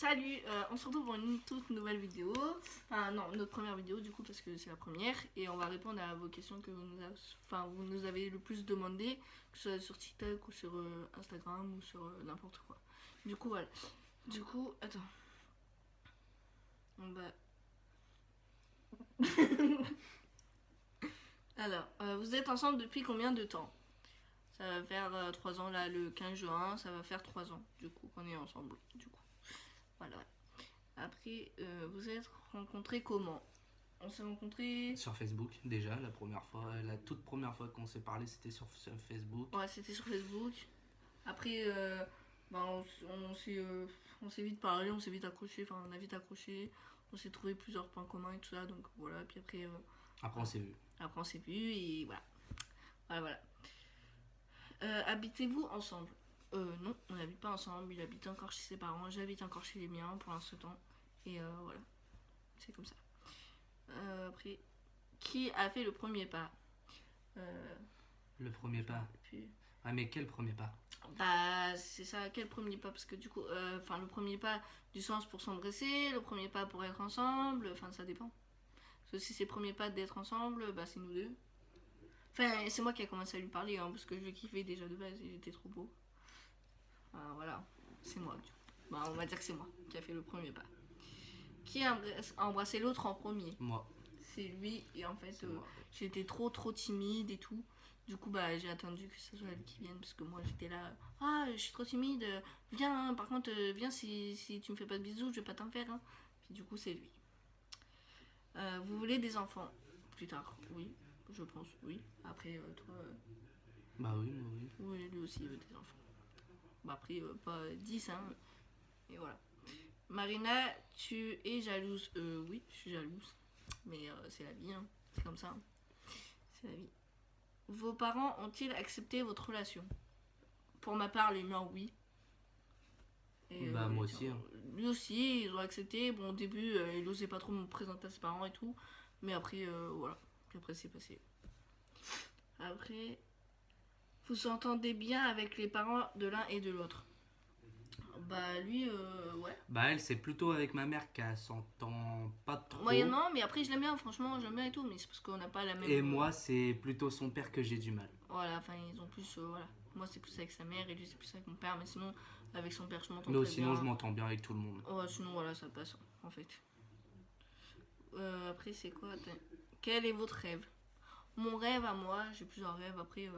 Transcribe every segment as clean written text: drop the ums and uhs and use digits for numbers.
Salut, on se retrouve pour une toute nouvelle vidéo. Enfin non, notre première vidéo du coup parce que c'est la première. Et on va répondre à vos questions que vous nous avez le plus demandé, que ce soit sur TikTok ou sur Instagram ou sur n'importe quoi. Du coup voilà. Du coup, attends. On va... Alors, vous êtes ensemble depuis combien de temps? Ça va faire 3 ans là, le 15 juin, ça va faire 3 ans du coup qu'on est ensemble. Du coup, voilà. Après, vous êtes rencontrés comment? On s'est rencontrés... Sur Facebook, déjà, la toute première fois qu'on s'est parlé, c'était sur Facebook. Ouais, c'était sur Facebook. Après, on s'est vite parlé, on s'est vite accroché, enfin on a vite accroché. On s'est trouvé plusieurs points communs et tout ça, donc voilà. Puis après... Après, on s'est vu. Après, on s'est vu et voilà. Voilà. Habitez-vous ensemble? Non, on n'habite pas ensemble. Il habite encore chez ses parents, j'habite encore chez les miens pour l'instant. Et voilà. C'est comme ça. Après, qui a fait le premier pas? Le premier pas. Puis, Ah, mais quel premier pas? bah, c'est ça, quel premier pas? Parce que du coup, le premier pas du sens pour s'embrasser, le premier pas pour être ensemble, enfin, ça dépend. Parce que si c'est le premier pas d'être ensemble, bah, c'est nous deux. Enfin, c'est moi qui ai commencé à lui parler, hein, parce que je le kiffais déjà de base, il était trop beau. Voilà, c'est moi, du coup. Bah, on va dire que c'est moi qui a fait le premier pas. Qui a embrassé l'autre en premier? Moi. C'est lui, et en fait, Moi. j'étais trop timide et tout. Du coup, bah, j'ai attendu que ce soit elle qui vienne, parce que moi, j'étais là, ah, je suis trop timide, viens, hein, par contre, viens si tu me fais pas de bisous, je vais pas t'en faire. Hein. Puis du coup, c'est lui. Vous voulez des enfants? Plus tard, oui, je pense, oui. Après, toi... Bah oui, moi oui. Oui, lui aussi, il veut des enfants. Bah après, pas 10, hein. Et voilà. Marina, tu es jalouse? Oui, je suis jalouse. Mais c'est la vie, hein. C'est comme ça. Hein. C'est la vie. Vos parents ont-ils accepté votre relation? Pour ma part, les miens, oui. Et, bah moi aussi. Hein. Lui aussi, ils ont accepté. Bon, au début, il osait pas trop me présenter à ses parents et tout. Mais après, voilà. Puis après, c'est passé. Après, vous vous entendez bien avec les parents de l'un et de l'autre? Bah lui, ouais. Bah elle, c'est plutôt avec ma mère qu'elle s'entend pas trop. Moyennement, mais après je l'aime bien, franchement, j'aime bien et tout, mais c'est parce qu'on n'a pas la même... Et moi, c'est plutôt son père que j'ai du mal. Voilà, enfin, ils ont plus... voilà. Moi, c'est plus avec sa mère et lui, c'est plus avec mon père, mais sinon, avec son père, je m'entends très sinon, bien. je m'entends bien avec tout le monde. Ouais, sinon, voilà, ça passe, en fait. Après, c'est quoi? Quel est votre rêve? Mon rêve à moi, j'ai plusieurs rêves, après...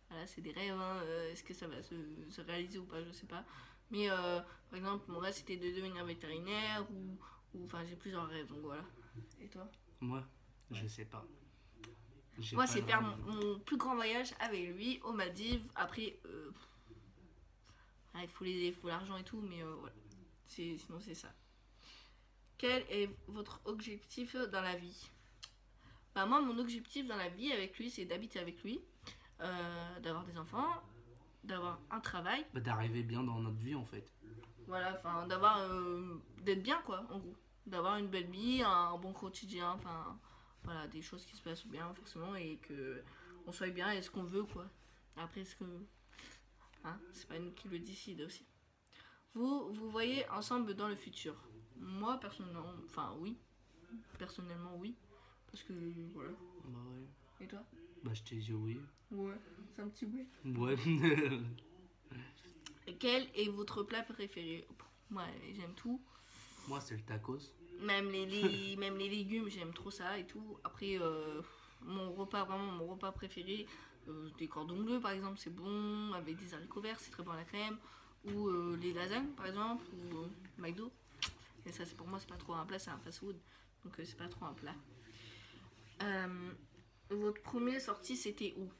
Voilà, c'est des rêves, hein. Est-ce que ça va se réaliser ou pas, je sais pas. Mais par exemple, mon rêve c'était de devenir vétérinaire ou enfin j'ai plusieurs rêves, donc voilà. Et toi? Moi, je sais pas. Moi, c'est faire mon plus grand voyage avec lui aux Maldives. Après, il faut l'argent et tout, mais voilà. Sinon, c'est ça. Quel est votre objectif dans la vie? Bah, moi, mon objectif dans la vie avec lui, c'est d'habiter avec lui, d'avoir des enfants, d'avoir un travail. Bah, d'arriver bien dans notre vie en fait. Voilà, enfin, d'être bien quoi, en gros. D'avoir une belle vie, un bon quotidien, enfin, voilà, des choses qui se passent bien forcément et que on soit bien et ce qu'on veut quoi. Après, hein, c'est pas nous qui le décide aussi. Vous voyez ensemble dans le futur? Moi, personnellement, enfin, oui. Personnellement, oui. Parce que, voilà. Bah ouais. Et toi? Bah je t'ai dit oui. Ouais, c'est un petit oui. Ouais. Quel est votre plat préféré? Moi, j'aime tout. Moi, c'est le tacos. Même les légumes, j'aime trop ça et tout. Après, mon repas préféré, des cordons bleus par exemple, c'est bon. Avec des haricots verts, c'est très bon à la crème. Ou les lasagnes par exemple, ou McDo. Et ça, c'est pour moi, c'est pas trop un plat, c'est un fast-food. Donc, c'est pas trop un plat. Votre première sortie, c'était où?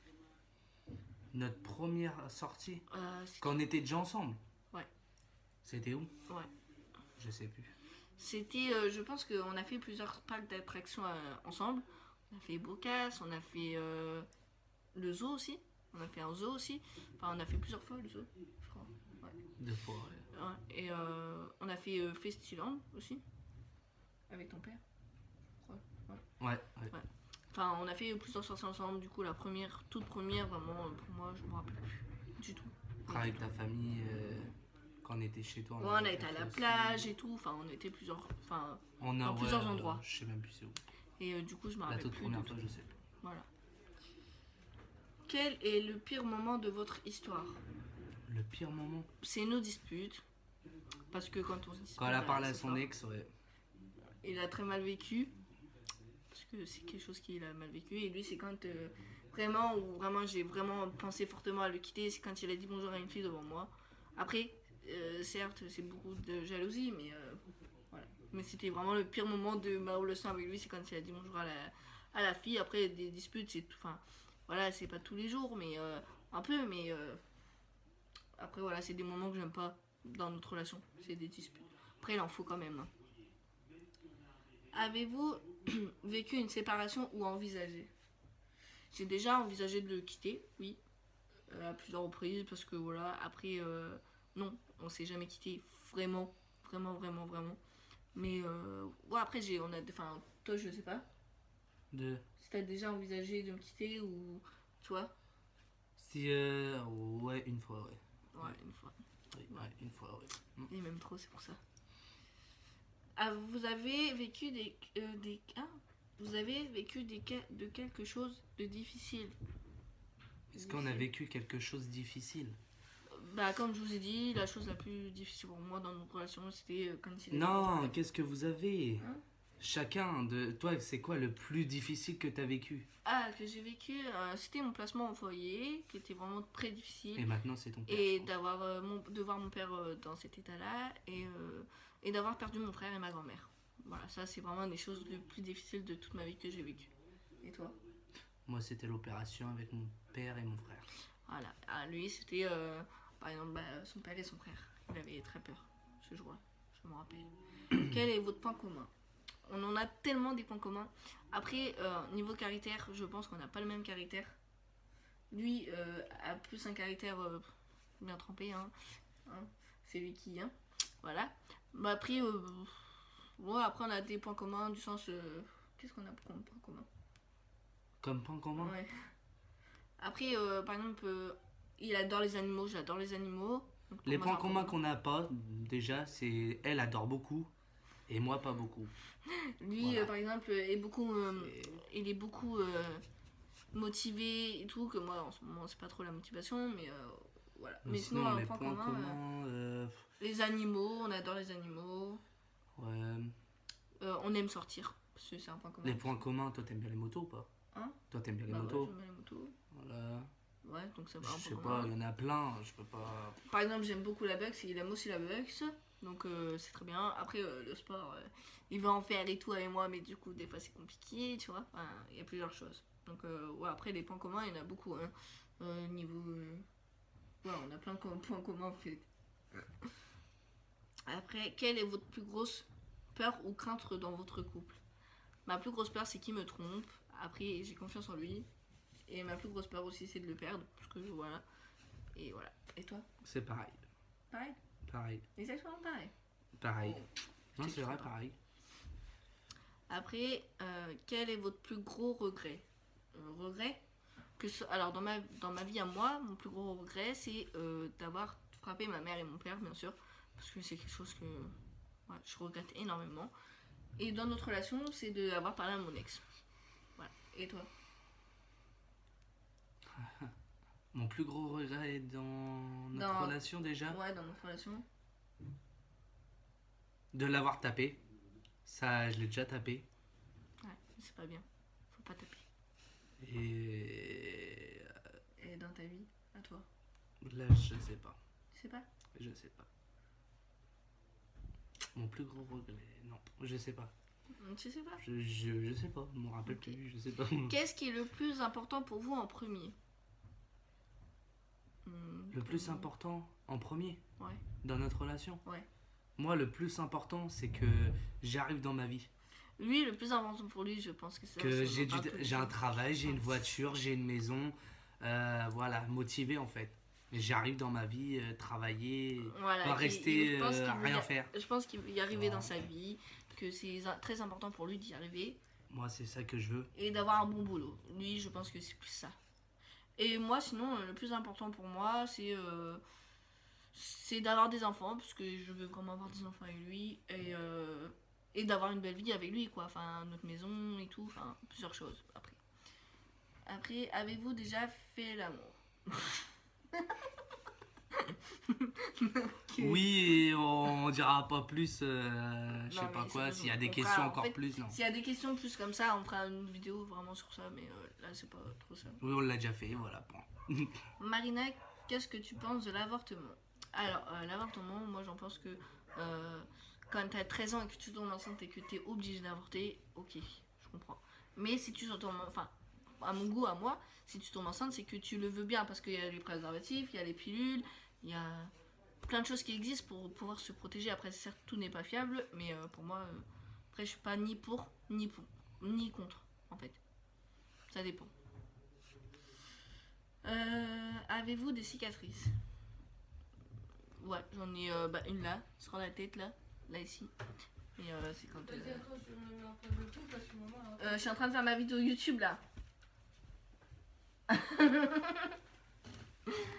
Notre première sortie C'était... Quand on était déjà ensemble? Ouais. C'était où? Ouais. Je sais plus. C'était, je pense qu'on a fait plusieurs parcs d'attractions ensemble. On a fait Bocas, on a fait le zoo aussi. On a fait un zoo aussi. Enfin, on a fait plusieurs fois le zoo, je crois. Ouais. 2 fois, ouais. Ouais. Et on a fait Festiland aussi. Avec ton père, je crois. Ouais. Enfin, on a fait plusieurs sorties ensemble. Du coup, toute première, vraiment, pour moi, je me rappelle plus du tout. Avec ta famille, quand on était chez toi. Ouais, on a avait été à la café aussi. plage et tout. Enfin, on était plusieurs. Enfin, On a, dans plusieurs endroits. Je sais même plus c'est où. et du coup, je me La rappelle toute plus première de fois, tout. je sais plus. Voilà. Quel est le pire moment de votre histoire? Le pire moment. C'est nos disputes. Parce que quand on se dispute. Quand elle a bah, parlé à c'est son fort. ex, ouais. Il a très mal vécu. Parce que c'est quelque chose qu'il a mal vécu. Et lui, c'est quand vraiment j'ai vraiment pensé fortement à le quitter. C'est quand il a dit bonjour à une fille devant moi. Après, certes, c'est beaucoup de jalousie, mais voilà. Mais c'était vraiment le pire moment de ma relation avec lui. C'est quand il a dit bonjour à la fille. Après, des disputes, c'est tout. Enfin, voilà, c'est pas tous les jours, mais un peu. Mais après, voilà, c'est des moments que j'aime pas dans notre relation. C'est des disputes. Après, il en faut quand même. Hein. Avez-vous vécu une séparation ou envisagé? J'ai déjà envisagé de le quitter, oui, à plusieurs reprises, parce que voilà, après, non, on s'est jamais quitté, vraiment, vraiment, vraiment, vraiment. Mais, ouais, après, enfin, toi, je sais pas, De... si t'as déjà envisagé de me quitter ou, toi, Si, ouais, une fois, ouais. ouais, une fois, Oui, ouais, une fois, ouais. et même trop, c'est pour ça. Ah, vous avez vécu vous avez vécu de quelque chose de difficile? Est-ce qu'on a vécu quelque chose de difficile? Bah, comme je vous ai dit, la chose la plus difficile pour moi dans notre relation, c'était quand il a Non, qu'est-ce que vous avez? Hein? Chacun de toi, c'est quoi le plus difficile que t'as vécu? Ah, que j'ai vécu, c'était mon placement au foyer, qui était vraiment très Et difficile. maintenant, c'est ton père. Et je pense. de voir mon père dans cet état-là, et d'avoir perdu mon frère et ma grand-mère. Voilà, ça, c'est vraiment des choses les plus difficiles de toute ma vie que j'ai vécues. Et toi? Moi, c'était l'opération avec mon père et mon frère. Voilà, ah, lui, c'était, par exemple, son père et son frère. Il avait très peur ce jour-là, je me rappelle. Quel est votre point commun? On en a tellement des points communs. Après, niveau caractère, je pense qu'on n'a pas le même caractère. Lui a plus un caractère bien trempé, hein. C'est lui qui, hein. Voilà. Bah après, ouais, après on a des points communs du sens. Qu'est-ce qu'on a comme point commun? Comme point commun? Ouais. Après, par exemple, il adore les animaux, j'adore les animaux. Donc, pour Les moi, points c'est un point communs commun. qu'on n'a pas, déjà, c'est elle adore beaucoup et moi pas beaucoup. Lui, Voilà. par exemple, il est beaucoup motivé et tout, que moi en ce moment c'est pas trop la motivation, mais voilà. Mais sinon, un les point points commun, communs, les animaux, on adore les animaux, ouais. on aime sortir, parce que c'est un point commun. Les points communs, toi t'aimes bien les motos ou pas? Hein? Toi t'aimes bien les Bah ouais, motos? j'aime bien les motos. Voilà. Ouais, donc c'est un Je point sais commun. pas, il y en a plein, je peux pas. Par exemple, j'aime beaucoup la boxe et il aime aussi la boxe. Donc c'est très bien. Après, le sport, il veut en faire et tout avec moi, mais du coup, des fois c'est compliqué, tu vois. Enfin, il y a plusieurs choses. Donc, ouais, après, les points communs, il y en a beaucoup. Hein. Niveau. Ouais, on a plein de points communs en fait. Après, quelle est votre plus grosse peur ou crainte dans votre couple? Ma plus grosse peur, c'est qu'il me trompe. Après, j'ai confiance en lui. Et ma plus grosse peur aussi, c'est de le perdre. Parce que voilà. Et voilà. Et toi? C'est pareil. Pareil? Pareil. Exactement pareil. Pareil. Oh, Non, c'est c'est vrai, sympa. pareil. Après, quel est votre plus gros regret? Regret alors, dans ma vie à moi, mon plus gros regret, c'est d'avoir frappé ma mère et mon père, bien sûr. Parce que c'est quelque chose que ouais, je regrette énormément. Et dans notre relation, c'est d'avoir parlé à mon ex. Voilà. Et toi? Mon plus gros regret dans notre Dans- relation déjà, Ouais, dans notre relation. de l'avoir tapé. Ça, je l'ai déjà tapé. Ouais, c'est pas bien. Faut pas taper. Et Et dans ta vie, à toi? là, je sais pas. Tu sais pas? Je sais pas. Mon plus gros regret, non, je sais pas. Tu sais pas? Je sais pas, je m'en rappelle Ok. plus, je sais pas. Qu'est-ce qui est le plus important pour vous en premier? Le plus important en premier Ouais. dans notre relation. Ouais. Moi, le plus important, c'est que j'arrive dans ma vie. Lui, le plus important pour lui, je pense que c'est Que ça, on en parle tous les j'ai un jours. travail, j'ai une voiture, j'ai une maison. Voilà, motivé en fait. J'arrive dans ma vie, travailler, Voilà, pas rester je pense qu'il à veut rien y- faire. Je pense qu'il veut y arriver Voilà. dans sa vie, que c'est très important pour lui d'y arriver Moi, c'est ça que je veux. et d'avoir un bon boulot. Lui, je pense que c'est plus ça. Et moi, sinon, le plus important pour moi, c'est c'est d'avoir des enfants, parce que je veux vraiment avoir des enfants avec lui, et d'avoir une belle vie avec lui, quoi. Enfin, notre maison et tout, enfin, plusieurs choses après. Après, avez-vous déjà fait l'amour? Ok. Oui, et on dira pas plus, je sais Non, pas mais quoi. c'est S'il y a bon, des on questions fera, en encore fait, plus, non. S'il y a des questions plus comme ça, on fera une vidéo vraiment sur ça, mais là, c'est pas trop ça. Oui, on l'a déjà fait, voilà. Bon. Marina, qu'est-ce que tu penses de l'avortement? Alors, l'avortement, moi j'en pense que quand t'as 13 ans et que tu tombes enceinte et que t'es obligé d'avorter, ok, je comprends. Mais si tu tombes, enfin, à mon goût, à moi, si tu tombes enceinte, c'est que tu le veux bien parce qu'il y a les préservatifs, il y a les pilules, il y a plein de choses qui existent pour pouvoir se protéger. Après, certes, tout n'est pas fiable, mais pour moi, après, je suis pas ni pour, ni contre, en fait. Ça dépend. Avez-vous des cicatrices? Ouais, j'en ai une là, sur la tête là, là ici. Et c'est quand. Vas-y, attends, je me mets en train de tout parce que maman. Je suis en train de faire ma vidéo YouTube là.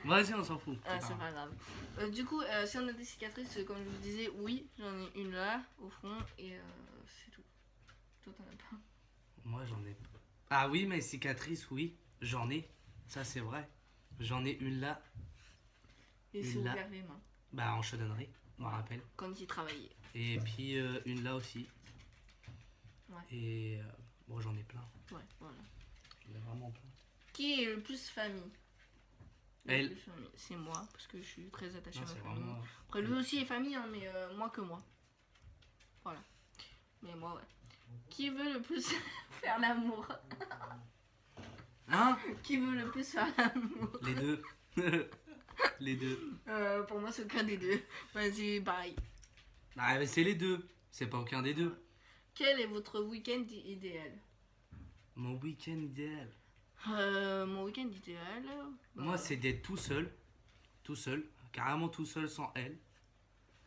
Vas-y, on s'en fout. C'est pas grave. Du coup, si on a des cicatrices, comme je vous disais, oui, j'en ai une là, au front, et c'est tout. Toi, t'en as pas? Moi, j'en ai pas. Ah oui, mes cicatrices, oui, j'en ai. Ça, c'est vrai. J'en ai une là, Et Une c'est là. ouvert les mains, bah en chaudronnerie, je me rappelle. quand il travaillait. Et puis une là aussi. Ouais. Et bon, j'en ai plein. Ouais, voilà. J'en ai vraiment plein. Qui est le plus famille? Le Elle. plus famille, c'est moi, parce que je suis très attachée Non, à ma c'est famille. vraiment. Après, lui aussi est famille, hein, mais moi que moi. Voilà. Mais moi, ouais. Qui veut le plus faire l'amour? Hein? Qui veut le plus faire l'amour? Les deux. Les deux. Pour moi, c'est aucun des deux. Vas-y, pareil. Ah, mais c'est les deux. C'est pas aucun des deux. Quel est votre week-end idéal? Mon week-end idéal. Mon week-end idéal. Moi, c'est d'être tout seul. Tout seul. Carrément tout seul sans elle.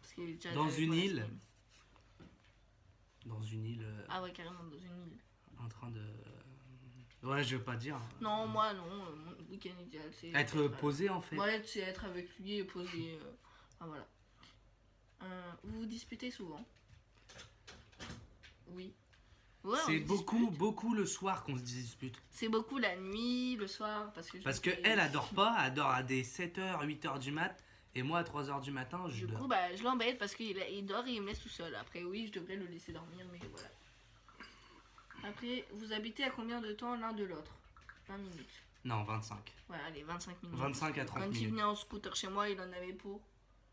parce qu'il est déjà dans avec une moi la île. semaine. Dans une île Ah ouais, carrément dans une île. en train de. Ouais, je veux pas dire. Non, moi non. Mon week-end idéal, c'est. Être posé en fait. Ouais, c'est être avec lui et poser. Enfin voilà. Vous vous disputez souvent? Oui. Ouais, on C'est se beaucoup, dispute. beaucoup le soir qu'on se dispute. C'est beaucoup la nuit, le soir, parce que. Parce que elle adore pas, elle dort à des 7h, 8h du mat. Et moi à 3h du matin, je Du dors. coup, bah, je l'embête parce qu'il dort et il me laisse tout seul. Après, oui, je devrais le laisser dormir, mais voilà. Après, vous habitez à combien de temps l'un de l'autre? 20 minutes. Non, 25. Ouais, allez, 25 minutes. 25 à 30 Quand il minutes. venait en scooter chez moi, il en avait pour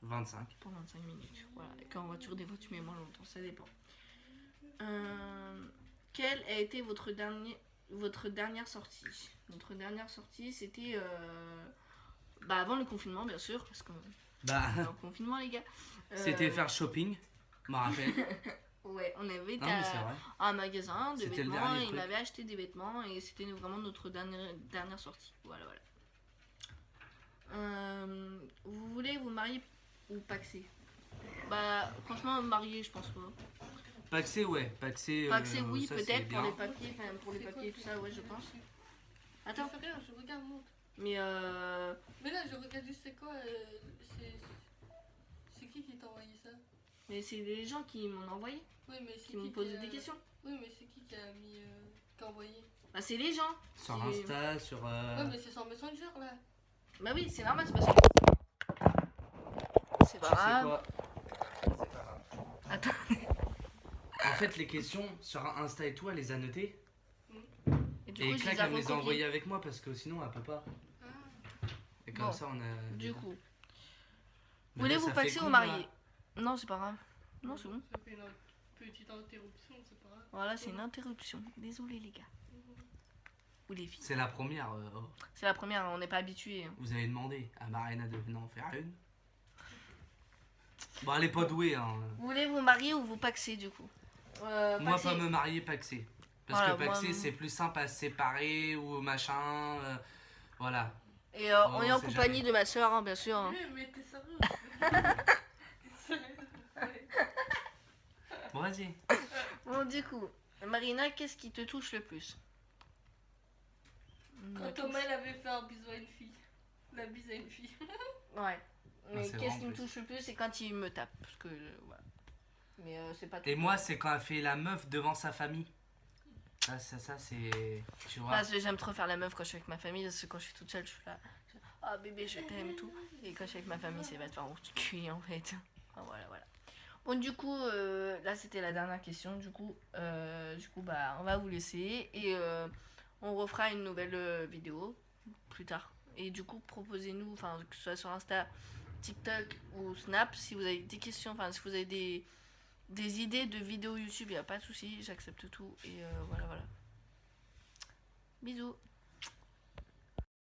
25. 25 minutes. Voilà. Et qu'en voiture, des fois, tu mets moins longtemps, ça dépend. Quelle a été votre dernière sortie? Notre dernière sortie, c'était avant le confinement, bien sûr, parce qu'on Bah, est en confinement, les gars. c'était faire shopping, je me rappelle. Ouais, on avait été Non, mais c'est vrai. à un magasin de C'était le vêtements dernier et il truc. m'avait acheté des vêtements et c'était vraiment notre dernière sortie. Voilà, voilà. Vous voulez vous marier ou paxer? Bah, franchement, marier, je pense pas. Paxé, ouais. Paxé, Paxer, oui, ça, peut-être c'est pour bien. les papiers, enfin pour les papiers et tout ça, ouais, je pense. Attends, Je fais rien, je regarde, montre. mais Mais là, je regarde juste c'est quoi. C'est qui t'a envoyé ça? c'est les gens qui m'ont envoyé, Oui, mais c'est qui m'ont qui posé a- des questions. Oui, mais c'est qui a mis. Qui a envoyé? Bah, c'est les gens. Sur C'est- Insta, sur. Ouais, mais c'est sur Messenger là. Bah oui, c'est normal, c'est parce que. C'est pas Tu sais grave. quoi? C'est pas grave. Attends. En fait, les questions sur Insta et tout, elle les a notées. Et du Et coup, je Clac, les ai elle me les a recopiés. envoyées avec moi parce que sinon, elle peut pas. Ah. Et comme Bon, ça, on a. Du coup, Mais voulez-vous là, ça fait paxer ou combien, marier? Non, c'est pas grave. Non, c'est bon. Ça fait une petite interruption, c'est pas grave. Voilà, c'est une interruption. Désolé, les gars. Ou les filles. C'est la première. C'est la première, on n'est pas habitué. Vous avez demandé à Marina de venir en faire une. Bon, elle est pas douée, hein. Voulez-vous marier ou vous paxer du coup? Moi, pas me marier, paxer. Parce Voilà, que moi, paxer, non. c'est plus simple à se séparer ou machin. Voilà. Et Oh, on est on en sait compagnie jamais. de ma soeur, bien sûr. Hein. Mais t'es sérieux? Bon, vas-y. Bon, du coup, Marina, qu'est-ce qui te touche le plus? Quand Thomas elle avait fait un bisou à une fille. La bise à une fille. Ouais. Mais c'est qu'est-ce vraiment qui me plus. touche le plus, c'est quand il me tape. Parce que, voilà. Mais c'est pas tout. Et moi, c'est quand elle fait la meuf devant sa famille. Ça c'est. Tu vois. Parce que j'aime trop faire la meuf quand je suis avec ma famille, parce que quand je suis toute seule, je suis là. Ah bébé, je t'aime et tout. Et quand je suis avec ma famille, c'est va te faire un petit cul en fait. Ah, voilà, voilà. Bon, du coup, là c'était la dernière question. Du coup, bah, on va vous laisser et on refera une nouvelle vidéo plus tard. Et du coup, proposez-nous, enfin, que ce soit sur Insta, TikTok ou Snap, si vous avez des questions, enfin, si vous avez des idées de vidéos YouTube, il n'y a pas de souci, j'accepte tout. Et voilà, voilà. Bisous.